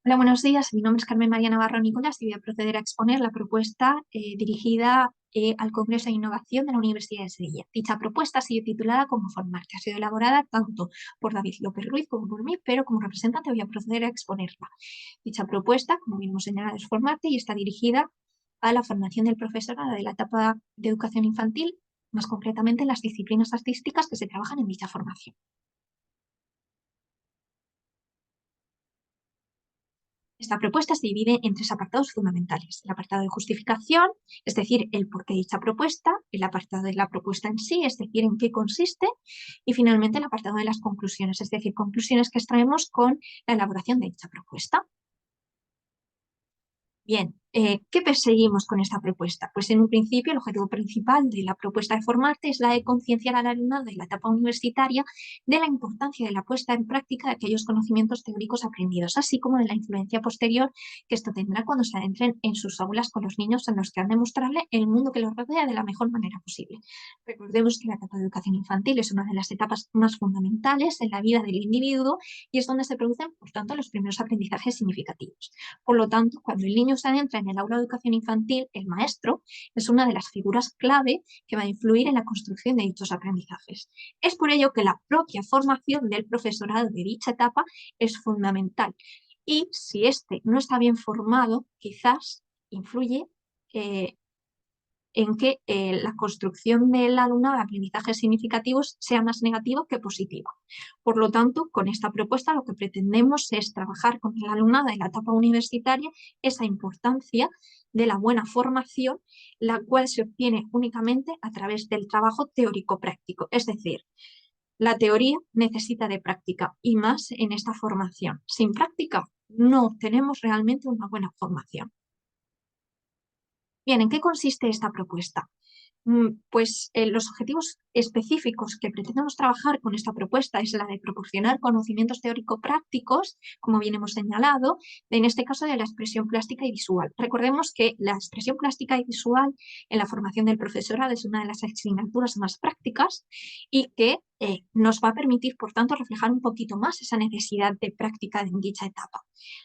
Hola, buenos días. Mi nombre es Carmen María Navarro Nicolás y voy a proceder a exponer la propuesta dirigida al Congreso de Innovación de la Universidad de Sevilla. Dicha propuesta ha sido titulada como Formarte. Ha sido elaborada tanto por David López Ruiz como por mí, pero como representante voy a proceder a exponerla. Dicha propuesta, como bien hemos señalado, es Formarte y está dirigida a la formación del profesorado de la etapa de educación infantil, más concretamente en las disciplinas artísticas que se trabajan en dicha formación. Esta propuesta se divide en tres apartados fundamentales. El apartado de justificación, es decir, el por qué dicha propuesta, el apartado de la propuesta en sí, es decir, en qué consiste, y finalmente el apartado de las conclusiones, es decir, conclusiones que extraemos con la elaboración de dicha propuesta. Bien, ¿qué perseguimos con esta propuesta? Pues en un principio el objetivo principal de la propuesta de Formarte es la de concienciar al alumnado de la etapa universitaria de la importancia de la puesta en práctica de aquellos conocimientos teóricos aprendidos, así como de la influencia posterior que esto tendrá cuando se adentren en sus aulas con los niños en los que han de mostrarle el mundo que los rodea de la mejor manera posible. Recordemos que la etapa de educación infantil es una de las etapas más fundamentales en la vida del individuo y es donde se producen, por tanto, los primeros aprendizajes significativos. Por lo tanto, cuando el niño se adentra en el aula de educación infantil, el maestro es una de las figuras clave que va a influir en la construcción de dichos aprendizajes. Es por ello que la propia formación del profesorado de dicha etapa es fundamental. Y si éste no está bien formado, quizás influye en que la construcción del alumnado de aprendizajes significativos sea más negativa que positiva. Por lo tanto, con esta propuesta lo que pretendemos es trabajar con el alumnado de la etapa universitaria esa importancia de la buena formación, la cual se obtiene únicamente a través del trabajo teórico-práctico. Es decir, la teoría necesita de práctica y más en esta formación. Sin práctica no obtenemos realmente una buena formación. Bien, ¿en qué consiste esta propuesta? Pues los objetivos específicos que pretendemos trabajar con esta propuesta es la de proporcionar conocimientos teórico-prácticos, como bien hemos señalado, en este caso de la expresión plástica y visual. Recordemos que la expresión plástica y visual en la formación del profesorado es una de las asignaturas más prácticas y que nos va a permitir, por tanto, reflejar un poquito más esa necesidad de práctica en dicha etapa.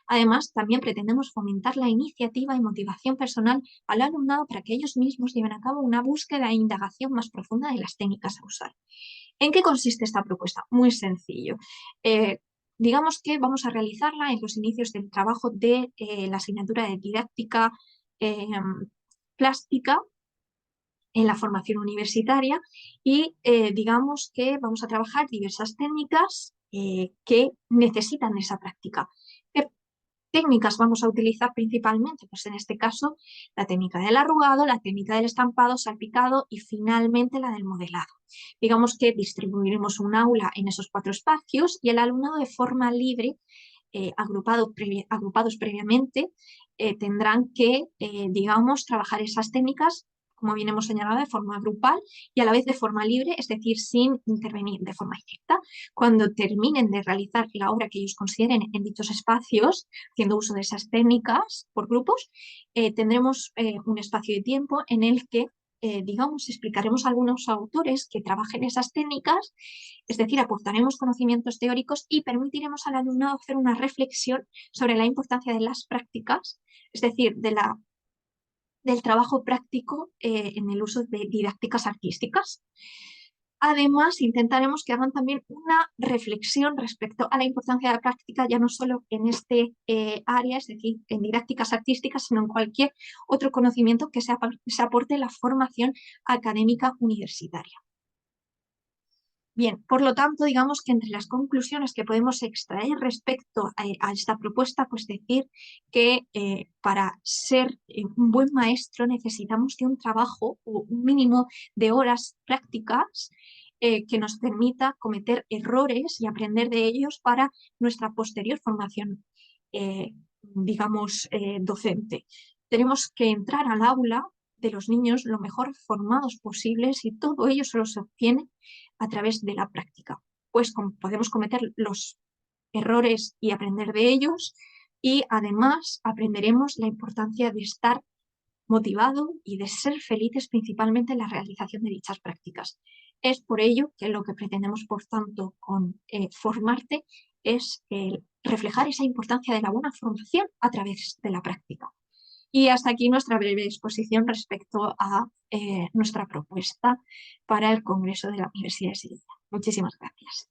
Además, también pretendemos fomentar la iniciativa y motivación personal al alumnado para que ellos mismos lleven a cabo una búsqueda e indagación más profunda de las técnicas a usar. ¿En qué consiste esta propuesta? Muy sencillo. Digamos que vamos a realizarla en los inicios del trabajo de la asignatura de didáctica eh, plástica en la formación universitaria y digamos que vamos a trabajar diversas técnicas que necesitan esa práctica. ¿Qué técnicas vamos a utilizar principalmente? Pues en este caso, la técnica del arrugado, la técnica del estampado, salpicado y finalmente la del modelado. Digamos que distribuiremos un aula en esos cuatro espacios y el alumnado de forma libre, agrupados previamente, tendrán que, digamos, trabajar esas técnicas, como bien hemos señalado, de forma grupal y a la vez de forma libre, es decir, sin intervenir de forma directa. Cuando terminen de realizar la obra que ellos consideren en dichos espacios, haciendo uso de esas técnicas por grupos, tendremos un espacio de tiempo en el que, digamos, explicaremos a algunos autores que trabajen esas técnicas, es decir, aportaremos conocimientos teóricos y permitiremos al alumnado hacer una reflexión sobre la importancia de las prácticas, es decir, del trabajo práctico en el uso de didácticas artísticas. Además, intentaremos que hagan también una reflexión respecto a la importancia de la práctica, ya no solo en este área, es decir, en didácticas artísticas, sino en cualquier otro conocimiento que se aporte en la formación académica universitaria. Bien, por lo tanto, digamos que entre las conclusiones que podemos extraer respecto a esta propuesta, pues decir que para ser un buen maestro necesitamos de un trabajo o un mínimo de horas prácticas que nos permita cometer errores y aprender de ellos para nuestra posterior formación, digamos, docente. Tenemos que entrar al aula de los niños lo mejor formados posibles y todo ello solo se obtiene a través de la práctica. Pues podemos cometer los errores y aprender de ellos y además aprenderemos la importancia de estar motivado y de ser felices principalmente en la realización de dichas prácticas. Es por ello que lo que pretendemos, por tanto, con Formarte es reflejar esa importancia de la buena formación a través de la práctica. Y hasta aquí nuestra breve exposición respecto a nuestra propuesta para el Congreso de la Universidad de Sevilla. Muchísimas gracias.